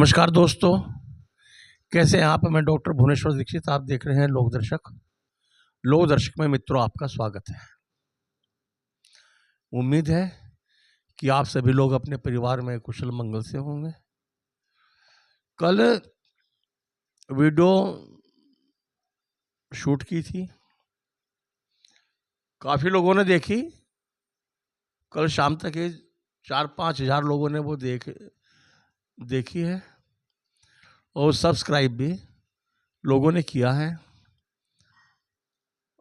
नमस्कार दोस्तों, कैसे हैं आप। मैं डॉक्टर भुवनेश्वर दीक्षित, आप देख रहे हैं लोक दर्शक। लोक दर्शक में मित्रों आपका स्वागत है। उम्मीद है कि आप सभी लोग अपने परिवार में कुशल मंगल से होंगे। कल वीडियो शूट की थी, काफ़ी लोगों ने देखी। कल शाम तक ही 4-5 हज़ार लोगों ने वो देखी है और सब्सक्राइब भी लोगों ने किया है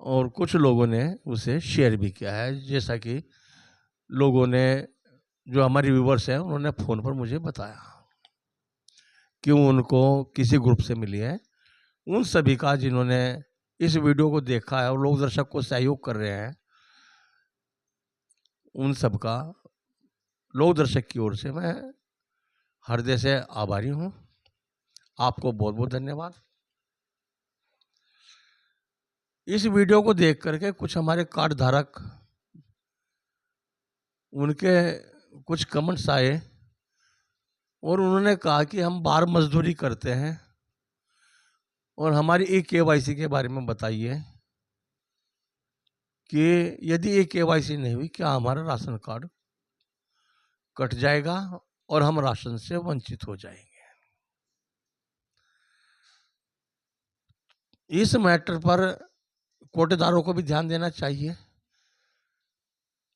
और कुछ लोगों ने उसे शेयर भी किया है। जैसा कि लोगों ने, जो हमारे व्यूवर्स हैं, उन्होंने फ़ोन पर मुझे बताया कि उनको किसी ग्रुप से मिली है। उन सभी का जिन्होंने इस वीडियो को देखा है और लोक दर्शक को सहयोग कर रहे हैं, उन सब का लोक दर्शक की ओर से मैं हृदय से आभारी हूँ। आपको बहुत बहुत धन्यवाद। इस वीडियो को देख करके कुछ हमारे कार्ड धारक, उनके कुछ कमेंट्स आए और उन्होंने कहा कि हम बाहर मजदूरी करते हैं और हमारी ई-केवाईसी के बारे में बताइए कि यदि ई-केवाईसी नहीं हुई क्या हमारा राशन कार्ड कट जाएगा और हम राशन से वंचित हो जाएंगे। इस मैटर पर कोटेदारों को भी ध्यान देना चाहिए,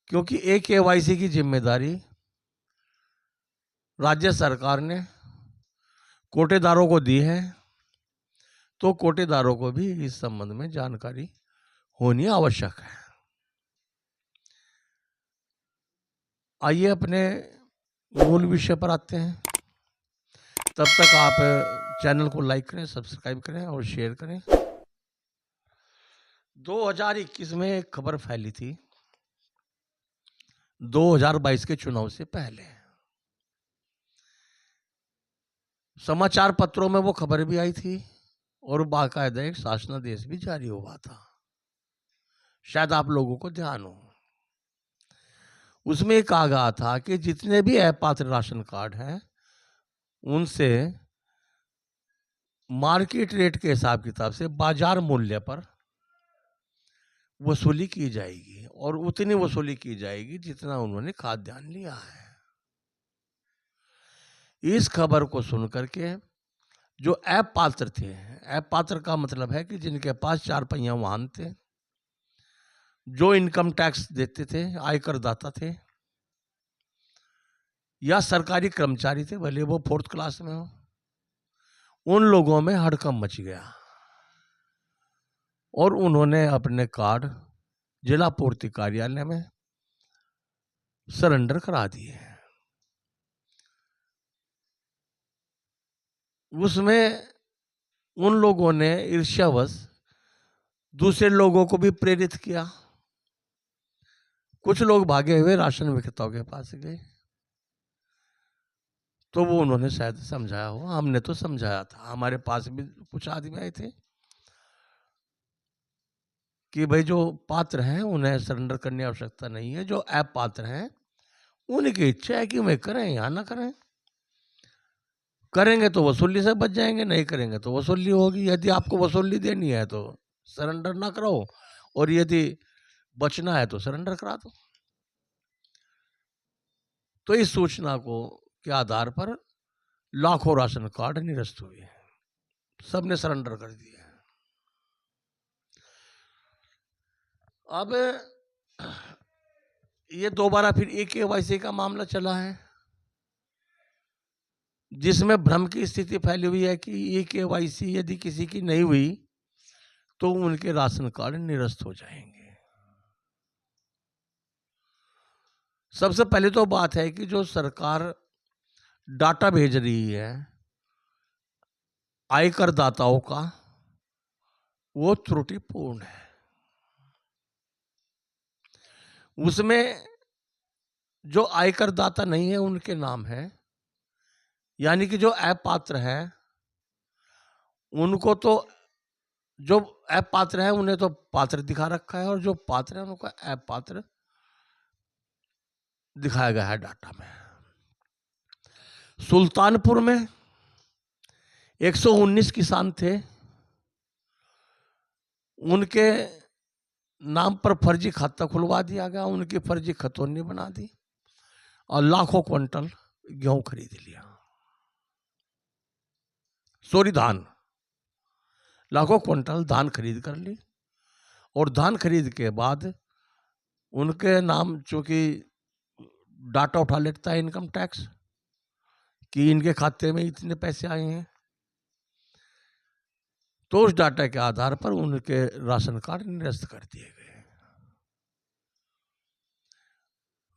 क्योंकि ई-केवाईसी की जिम्मेदारी राज्य सरकार ने कोटेदारों को दी है, तो कोटेदारों को भी इस संबंध में जानकारी होनी आवश्यक है। आइए अपने मूल विषय पर आते हैं। तब तक आप चैनल को लाइक करें, सब्सक्राइब करें और शेयर करें। 2021 में एक खबर फैली थी, 2022 के चुनाव से पहले। समाचार पत्रों में वो खबर भी आई थी और बाकायदा एक शासनादेश भी जारी हुआ था, शायद आप लोगों को ध्यान हो। उसमें कहा गया था कि जितने भी अपात्र राशन कार्ड हैं उनसे मार्केट रेट के हिसाब किताब से बाजार मूल्य पर वसूली की जाएगी और उतनी वसूली की जाएगी जितना उन्होंने खाद्यान्न लिया है। इस खबर को सुनकर के जो अपात्र थे, अपात्र का मतलब है कि जिनके पास 4 पहिया वाहन थे, जो इनकम टैक्स देते थे, आयकर दाता थे या सरकारी कर्मचारी थे, भले वो 4th क्लास में हो, उन लोगों में हड़कंप मच गया और उन्होंने अपने कार्ड जिला पूर्ति कार्यालय में सरेंडर करा दिए। उसमें उन लोगों ने ईर्ष्यावश दूसरे लोगों को भी प्रेरित किया। कुछ लोग भागे हुए राशन विक्रेताओं के पास गए, तो वो उन्होंने शायद समझाया हो, हमने तो समझाया था। हमारे पास भी कुछ आदमी आए थे कि भाई जो पात्र हैं उन्हें सरेंडर करने की आवश्यकता नहीं है, जो अपात्र हैं उनकी इच्छा है कि वे करें या ना करें। करेंगे तो वसूली से बच जाएंगे, नहीं करेंगे तो वसूली होगी। यदि आपको वसूली देनी है तो सरेंडर ना कराओ, और यदि बचना है तो सरेंडर करा दो। तो इस सूचना के आधार पर लाखों राशन कार्ड निरस्त हुए, सबने सरेंडर कर दिए। अब ये दोबारा फिर ई-केवाईसी का मामला चला है, जिसमें भ्रम की स्थिति फैली हुई है कि ई-केवाईसी यदि किसी की नहीं हुई तो उनके राशन कार्ड निरस्त हो जाएंगे। सबसे पहले तो बात है कि जो सरकार डाटा भेज रही है आयकर दाताओं का, वो त्रुटिपूर्ण है। उसमें जो आयकर दाता नहीं है उनके नाम है, यानी कि जो अपात्र हैं उनको तो, जो अपात्र हैं उन्हें तो पात्र दिखा रखा है और जो पात्र है उनको अपात्र दिखाया गया है डाटा में। सुल्तानपुर में 119 किसान थे, उनके नाम पर फर्जी खाता खुलवा दिया गया, उनकी फर्जी खतौनी बना दी और लाखों क्विंटल गेहूं खरीद लिया, सॉरी धान, लाखों क्विंटल धान खरीद कर ली। और धान खरीद के बाद उनके नाम, चूंकि डाटा उठा लेता है इनकम टैक्स कि इनके खाते में इतने पैसे आए हैं, तो उस डाटा के आधार पर उनके राशन कार्ड निरस्त कर दिए गए।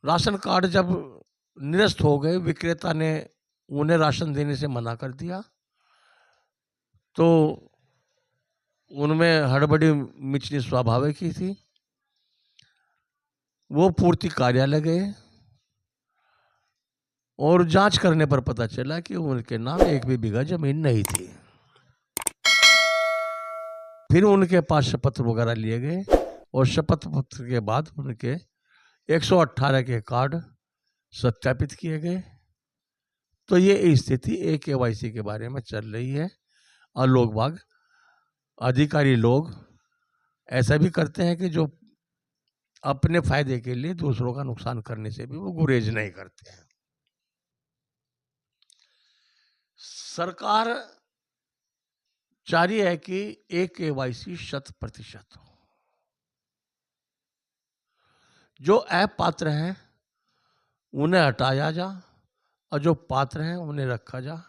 राशन कार्ड जब निरस्त हो गए, विक्रेता ने उन्हें राशन देने से मना कर दिया, तो उनमें हड़बड़ी मचनी स्वाभाविक ही थी। वो पूर्ति कार्यालय गए और जांच करने पर पता चला कि उनके नाम एक भी बीघा जमीन नहीं थी। फिर उनके पास शपथ पत्र वगैरह लिए गए और शपथ पत्र के बाद उनके 118 के कार्ड सत्यापित किए गए। तो ये स्थिति KYC के बारे में चल रही है। और लोग बाग, अधिकारी लोग ऐसा भी करते हैं कि जो अपने फायदे के लिए दूसरों का नुकसान करने से भी वो गुरेज नहीं करते हैं। सरकार चाह रही है कि KYC 100% हो। जो अपात्र हैं उन्हें हटाया जा और जो पात्र हैं उन्हें रखा जा।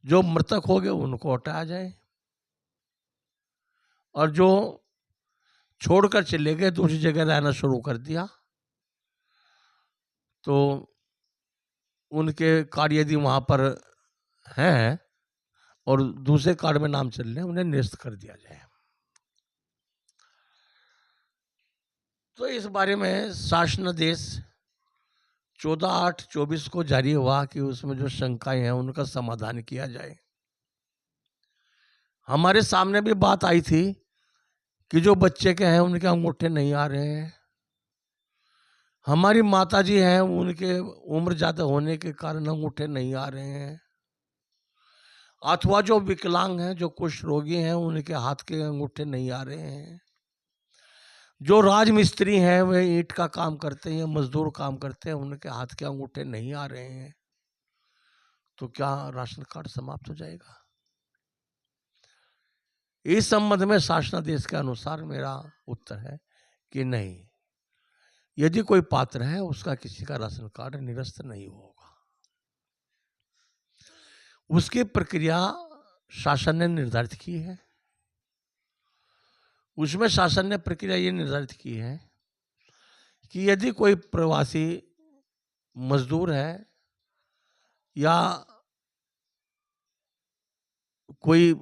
जो मृतक हो गए उनको हटाया जाए और जो छोड़कर चले गए, दूसरी जगह रहना शुरू कर दिया, तो उनके कार्ड यदि वहाँ पर हैं और दूसरे कार्ड में नाम चल रहे हैं, उन्हें निरस्त कर दिया जाए। तो इस बारे में शासनादेश 14/8/24 को जारी हुआ कि उसमें जो शंकाएं हैं उनका समाधान किया जाए। हमारे सामने भी बात आई थी कि जो बच्चे के हैं उनके अंगूठे नहीं आ रहे हैं। हमारी माताजी हैं, उनके उम्र ज्यादा होने के कारण अंगूठे नहीं आ रहे हैं। अथवा जो विकलांग हैं, जो कुष्ठ रोगी हैं, उनके हाथ के अंगूठे नहीं आ रहे हैं। जो राजमिस्त्री हैं, वे ईंट का काम करते हैं, मजदूर काम करते हैं, उनके हाथ के अंगूठे नहीं आ रहे हैं। तो क्या राशन कार्ड समाप्त हो जाएगा? इस संबंध में शासनादेश के अनुसार मेरा उत्तर है कि नहीं। यदि कोई पात्र है, उसका किसी का राशन कार्ड निरस्त नहीं होगा। उसकी प्रक्रिया शासन ने निर्धारित की है। उसमें शासन ने प्रक्रिया ये निर्धारित की है कि यदि कोई प्रवासी मजदूर है या कोई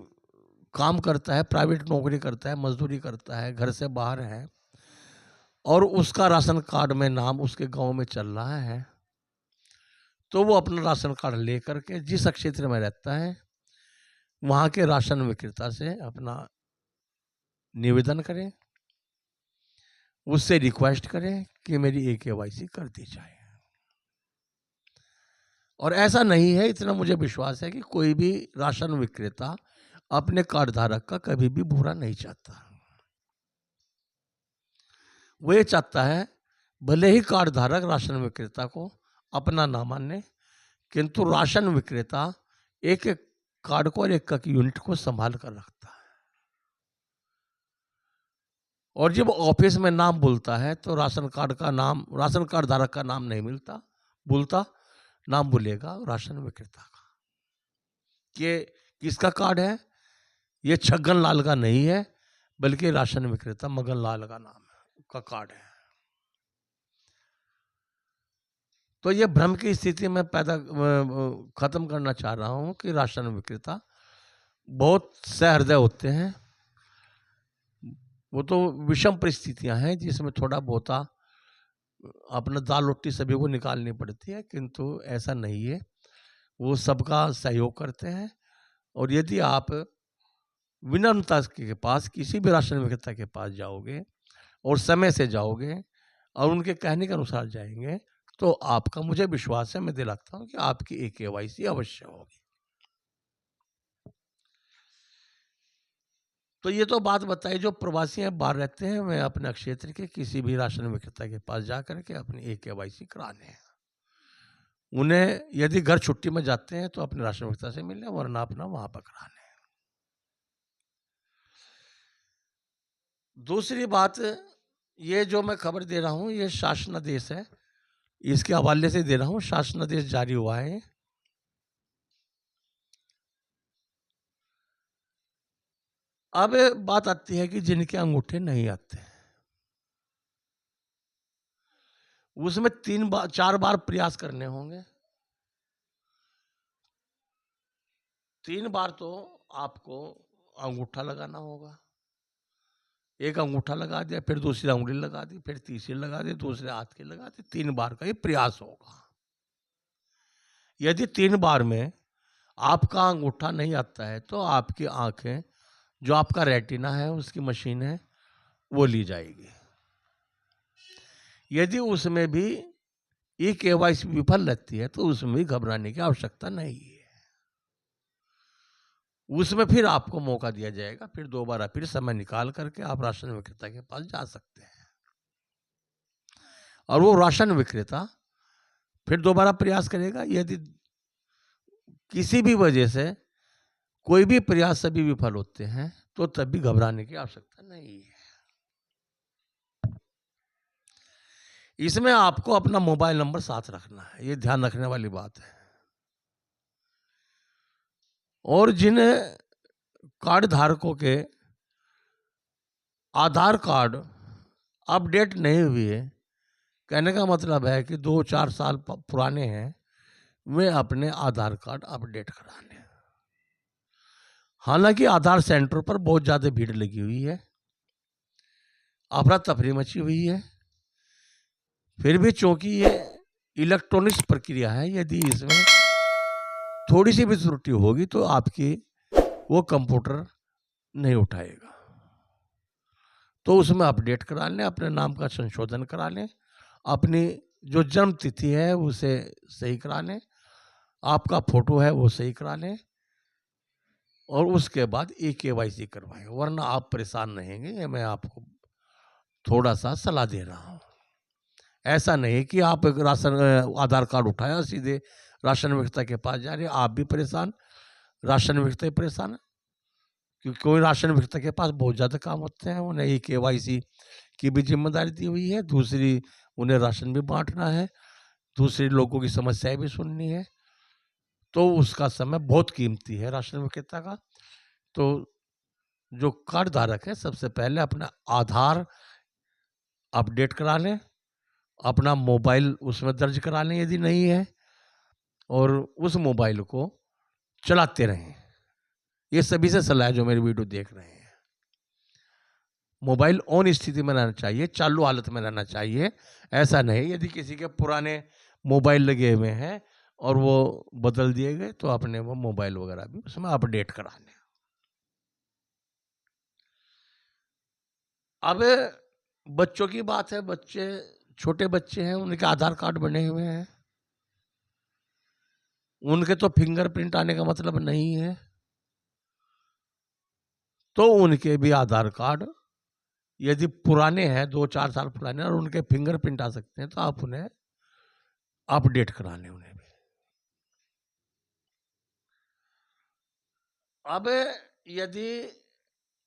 काम करता है, प्राइवेट नौकरी करता है, मजदूरी करता है, घर से बाहर है और उसका राशन कार्ड में नाम उसके गांव में चल रहा है, तो वो अपना राशन कार्ड लेकर के जिस क्षेत्र में रहता है वहाँ के राशन विक्रेता से अपना निवेदन करें, उससे रिक्वेस्ट करें कि मेरी KYC कर दी जाए। और ऐसा नहीं है, इतना मुझे विश्वास है कि कोई भी राशन विक्रेता अपने कार्ड धारक का कभी भी बुरा नहीं चाहता। वो ये चाहता है भले ही कार्ड धारक राशन विक्रेता को अपना ना माने, किंतु राशन विक्रेता एक एक कार्ड को और एक यूनिट को संभाल कर रखता है। और जब ऑफिस में नाम बोलता है तो राशन कार्ड धारक का नाम नहीं मिलता, बोलता नाम बोलेगा राशन विक्रेता का। कि किसका कार्ड है? ये छगन लाल का नहीं है, बल्कि राशन विक्रेता मगन लाल का नाम है, का कार्ड है। तो ये भ्रम की स्थिति में खत्म करना चाह रहा हूं कि राशन विक्रेता बहुत सहृदय होते हैं। वो तो विषम परिस्थितियां हैं जिसमें थोड़ा बहुत अपना दाल रोटी सभी को निकालनी पड़ती है, किंतु ऐसा नहीं है। वो सबका सहयोग करते हैं। और यदि आप विनम्रता के पास किसी भी राशन विक्रेता के पास जाओगे और समय से जाओगे और उनके कहने के अनुसार जाएंगे, तो आपका, मुझे विश्वास है, मैं दिलाता हूं कि आपकी KYC अवश्य होगी। तो ये तो बात बताई, जो प्रवासी हैं बाहर रहते हैं, वे अपने क्षेत्र के किसी भी राशन विक्रेता के पास जा करके अपनी KYC करा लें। उन्हें यदि घर छुट्टी में जाते हैं तो अपने राशन विक्रेता से मिलें, वरना अपना वहां पर करा लें। दूसरी बात, ये जो मैं खबर दे रहा हूं ये शासनादेश है, इसके हवाले से दे रहा हूं। शासनादेश जारी हुआ है। अब बात आती है कि जिनके अंगूठे नहीं आते, उसमें 4 बार प्रयास करने होंगे। 3 बार तो आपको अंगूठा लगाना होगा। एक अंगूठा लगा दिया, फिर दूसरी उंगली लगा दी, फिर तीसरी लगा दी, दूसरे हाथ की लगा दी। 3 बार का ये प्रयास होगा। यदि 3 बार में आपका अंगूठा नहीं आता है तो आपकी आंखें, जो आपका रेटिना है उसकी मशीन है, वो ली जाएगी। यदि उसमें भी KYC विफल रहती है तो उसमें भी घबराने की आवश्यकता नहीं है। उसमें फिर आपको मौका दिया जाएगा, फिर दोबारा फिर समय निकाल करके आप राशन विक्रेता के पास जा सकते हैं, और वो राशन विक्रेता फिर दोबारा प्रयास करेगा। यदि किसी भी वजह से कोई भी प्रयास सभी विफल होते हैं तो तब भी घबराने की आवश्यकता नहीं है। इसमें आपको अपना मोबाइल नंबर साथ रखना है, ये ध्यान रखने वाली बात है। और जिन कार्ड धारकों के आधार कार्ड अपडेट नहीं हुए, कहने का मतलब है कि 2-4 साल पुराने हैं, वे अपने आधार कार्ड अपडेट करा लें। हालांकि आधार सेंटर पर बहुत ज़्यादा भीड़ लगी हुई है, अफरा तफरी मची हुई है, फिर भी चूंकि ये इलेक्ट्रॉनिक्स प्रक्रिया है, यदि इसमें थोड़ी सी भी त्रुटि होगी तो आपकी वो कंप्यूटर नहीं उठाएगा। तो उसमें अपडेट करा लें, अपने नाम का संशोधन करा लें, अपनी जो जन्म तिथि है उसे सही करा लें, आपका फोटो है वो सही करा लें, और उसके बाद KYC करवाएं, वरना आप परेशान रहेंगे। ये मैं आपको थोड़ा सा सलाह दे रहा हूँ। ऐसा नहीं कि आप एक आधार कार्ड उठाया सीधे राशन विक्रेता के पास जा रहे, आप भी परेशान, राशन विक्रेता ही परेशान है। क्योंकि कोई राशन विक्रेता के पास बहुत ज़्यादा काम होते हैं, उन्हें KYC की भी जिम्मेदारी दी हुई है, दूसरी उन्हें राशन भी बांटना है, दूसरे लोगों की समस्याएं भी सुननी है, तो उसका समय बहुत कीमती है राशन विक्रेता का। तो जो कार्ड धारक है, सबसे पहले अपना आधार अपडेट करा लें, अपना मोबाइल उसमें दर्ज करा लें यदि नहीं है, और उस मोबाइल को चलाते रहें। ये सभी से सलाह है जो मेरी वीडियो देख रहे हैं। मोबाइल ऑन स्थिति में रहना चाहिए, चालू हालत में रहना चाहिए। ऐसा नहीं यदि किसी के पुराने मोबाइल लगे हुए हैं और वो बदल दिए गए तो अपने वो मोबाइल वगैरह भी उसमें अपडेट करा लें। अब बच्चों की बात है, बच्चे, छोटे बच्चे हैं, उनके आधार कार्ड बने हुए हैं, उनके तो फिंगरप्रिंट आने का मतलब नहीं है, तो उनके भी आधार कार्ड यदि पुराने हैं, 2-4 साल पुराने, और उनके फिंगरप्रिंट आ सकते हैं, तो आप उन्हें अपडेट करा लें उन्हें भी। अब यदि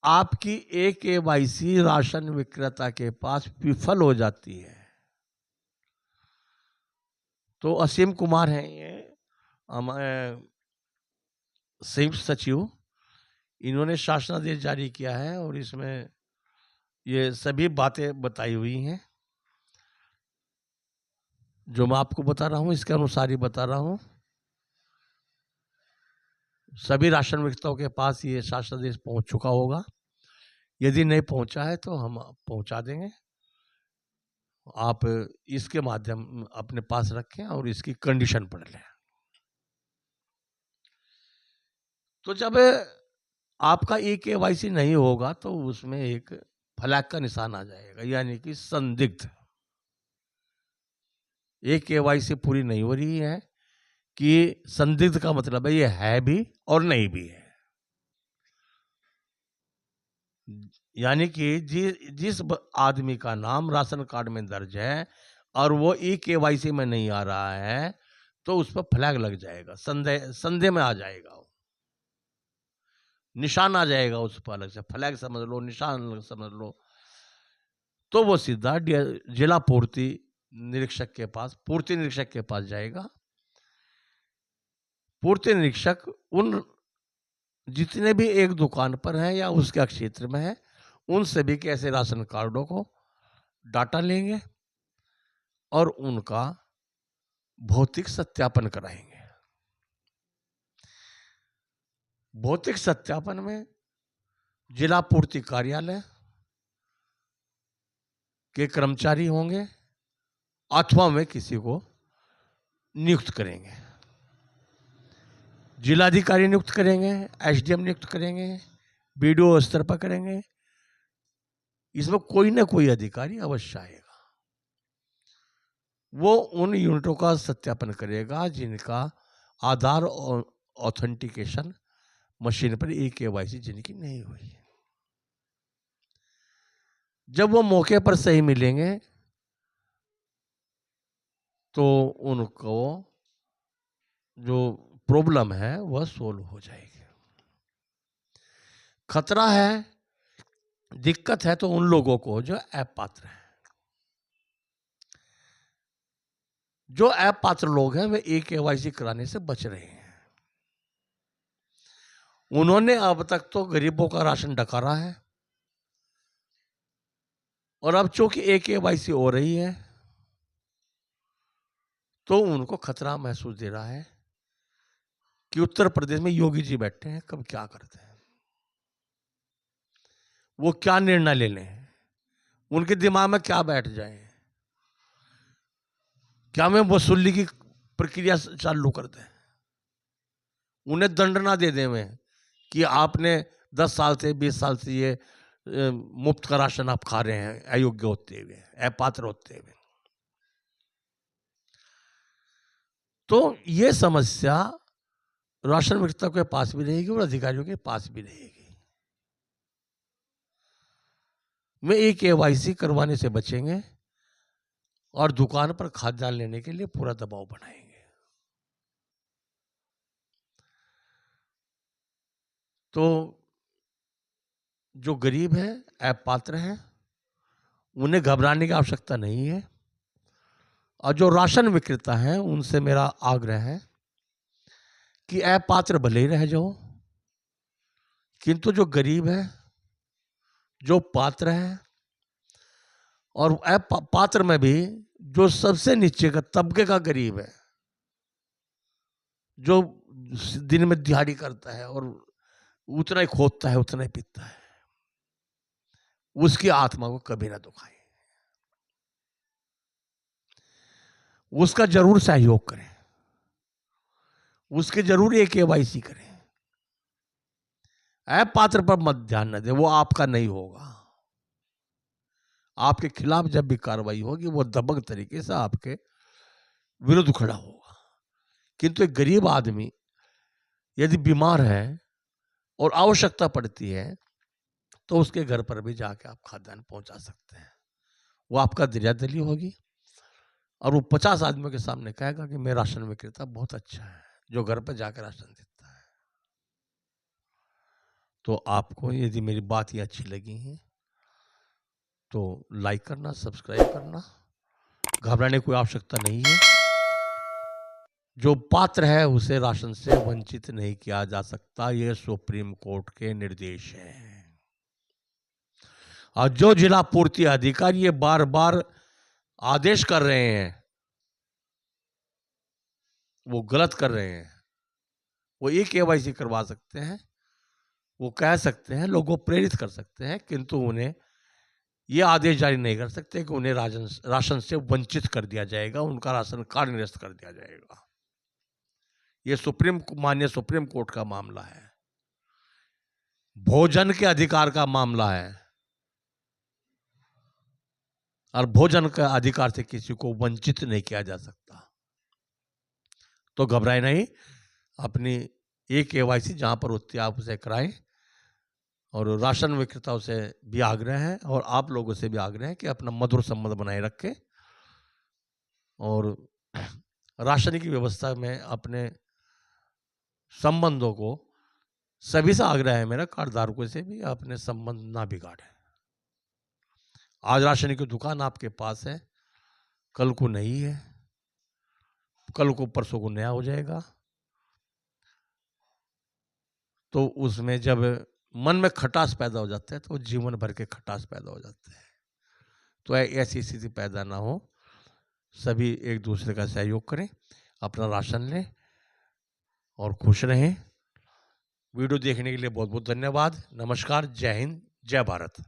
आपकी KYC राशन विक्रेता के पास विफल हो जाती है, तो असीम कुमार हैं ये हमारे संयुक्त सचिव, इन्होंने शासनादेश जारी किया है और इसमें ये सभी बातें बताई हुई हैं जो मैं आपको बता रहा हूँ, इसके अनुसार ही बता रहा हूँ। सभी राशन विक्रेताओं के पास ये शासनादेश पहुंच चुका होगा, यदि नहीं पहुंचा है तो हम पहुंचा देंगे। आप इसके माध्यम अपने पास रखें और इसकी कंडीशन पढ़ लें। तो जब आपका KYC नहीं होगा तो उसमें एक फ्लैग का निशान आ जाएगा, यानी कि संदिग्ध। KYC पूरी नहीं हो रही है, कि संदिग्ध का मतलब है ये है भी और नहीं भी है। यानी कि जिस आदमी का नाम राशन कार्ड में दर्ज है और वो ई-केवाईसी में नहीं आ रहा है, तो उस पर फ्लैग लग जाएगा, संदेह संदेह में आ जाएगा वो। निशान आ जाएगा उस पर अलग से, फ्लैग समझ लो, निशान समझ लो। तो वो सीधा जिला पूर्ति निरीक्षक के पास, पूर्ति निरीक्षक के पास जाएगा। पूर्ति निरीक्षक उन जितने भी एक दुकान पर हैं या उसके क्षेत्र में है, उन सभी के ऐसे राशन कार्डों को डाटा लेंगे और उनका भौतिक सत्यापन कराएंगे। भौतिक सत्यापन में जिला पूर्ति कार्यालय के कर्मचारी होंगे अथवा वे किसी को नियुक्त करेंगे। जिलाधिकारी नियुक्त करेंगे, एसडीएम नियुक्त करेंगे, बीडीओ स्तर पर करेंगे। इसमें कोई ना कोई अधिकारी अवश्य आएगा। वो उन यूनिटों का सत्यापन करेगा जिनका आधार और ऑथेंटिकेशन मशीन पर ई-केवाईसी जिनकी नहीं हुई। जब वो मौके पर सही मिलेंगे तो उनको जो प्रॉब्लम है वह सोल्व हो जाएगी। खतरा है, दिक्कत है तो उन लोगों को जो ऐप पात्र हैं। जो ऐप पात्र लोग हैं वे ई-केवाईसी कराने से बच रहे हैं। उन्होंने अब तक तो गरीबों का राशन डकारा है और अब चूंकि ई-केवाईसी हो रही है तो उनको खतरा महसूस दे रहा है कि उत्तर प्रदेश में योगी जी बैठे हैं, कब क्या करते हैं, वो क्या निर्णय ले लें, उनके दिमाग में क्या बैठ जाए, क्या मैं वसूली की प्रक्रिया चालू कर दें, उन्हें दंड ना दे दें मैं कि आपने 10 साल से 20 साल से ये मुफ्त का राशन आप खा रहे हैं अयोग्य होते हुए, अपात्र होते हुए। तो ये समस्या राशन विक्रेता के पास भी रहेगी और अधिकारियों के पास भी रहेगी। वे ई-केवाईसी करवाने से बचेंगे और दुकान पर खाद्यान्न लेने के लिए पूरा दबाव बनाएंगे। तो जो गरीब है, ऐप पात्र हैं, उन्हें घबराने की आवश्यकता नहीं है। और जो राशन विक्रेता हैं उनसे मेरा आग्रह है कि ऐप पात्र भले ही रह जाओ, किंतु जो गरीब है, जो पात्र है, और ऐप पात्र में भी जो सबसे नीचे का तबके का गरीब है, जो दिन में दिहाड़ी करता है और उतना ही खोदता है, उतना ही पीता है, उसकी आत्मा को कभी ना दुखाए, उसका जरूर सहयोग करें, उसके जरूर ई-केवाईसी करें। ऐप पात्र पर मत ध्यान न दे, वो आपका नहीं होगा। आपके खिलाफ जब भी कार्रवाई होगी वो दबंग तरीके से आपके विरुद्ध खड़ा होगा। किंतु एक गरीब आदमी यदि बीमार है और आवश्यकता पड़ती है तो उसके घर पर भी जाके आप खाद्यान्न पहुंचा सकते हैं। वो आपका दरियादिली होगी और वो 50 आदमियों के सामने कहेगा कि मेरा राशन विक्रेता बहुत अच्छा है जो घर पर जाकर राशन देता है। तो आपको यदि मेरी बात ये अच्छी लगी है तो लाइक करना, सब्सक्राइब करना, घबराने की कोई आवश्यकता नहीं है। जो पात्र है उसे राशन से वंचित नहीं किया जा सकता, ये सुप्रीम कोर्ट के निर्देश हैं। और जो जिला पूर्ति अधिकारी ये बार बार आदेश कर रहे हैं वो गलत कर रहे हैं। वो ई-केवाईसी करवा सकते हैं, वो कह सकते हैं, लोगों को प्रेरित कर सकते हैं, किंतु उन्हें ये आदेश जारी नहीं कर सकते कि उन्हें राशन से वंचित कर दिया जाएगा, उनका राशन कार्ड निरस्त कर दिया जाएगा। ये माननीय सुप्रीम कोर्ट का मामला है, भोजन के अधिकार का मामला है और भोजन के अधिकार से किसी को वंचित नहीं किया जा सकता। तो घबराए नहीं, अपनी ई-केवाईसी जहां पर होती है आप उसे कराएं और राशन विक्रेताओं से भी आग्रह है और आप लोगों से भी आग्रह है कि अपना मधुर संबंध बनाए रखें और राशन की व्यवस्था में अपने संबंधों को, सभी से आग्रह है मेरा, कार्डधारकों से भी अपने संबंध ना बिगाड़े। आज राशन की दुकान आपके पास है, कल को नहीं है, कल को परसों को नया हो जाएगा, तो उसमें जब मन में खटास पैदा हो जाता है तो जीवन भर के खटास पैदा हो जाते हैं। तो ऐसी स्थिति पैदा ना हो, सभी एक दूसरे का सहयोग करें, अपना राशन लें और खुश रहें। वीडियो देखने के लिए बहुत बहुत धन्यवाद। नमस्कार, जय हिंद, जय भारत।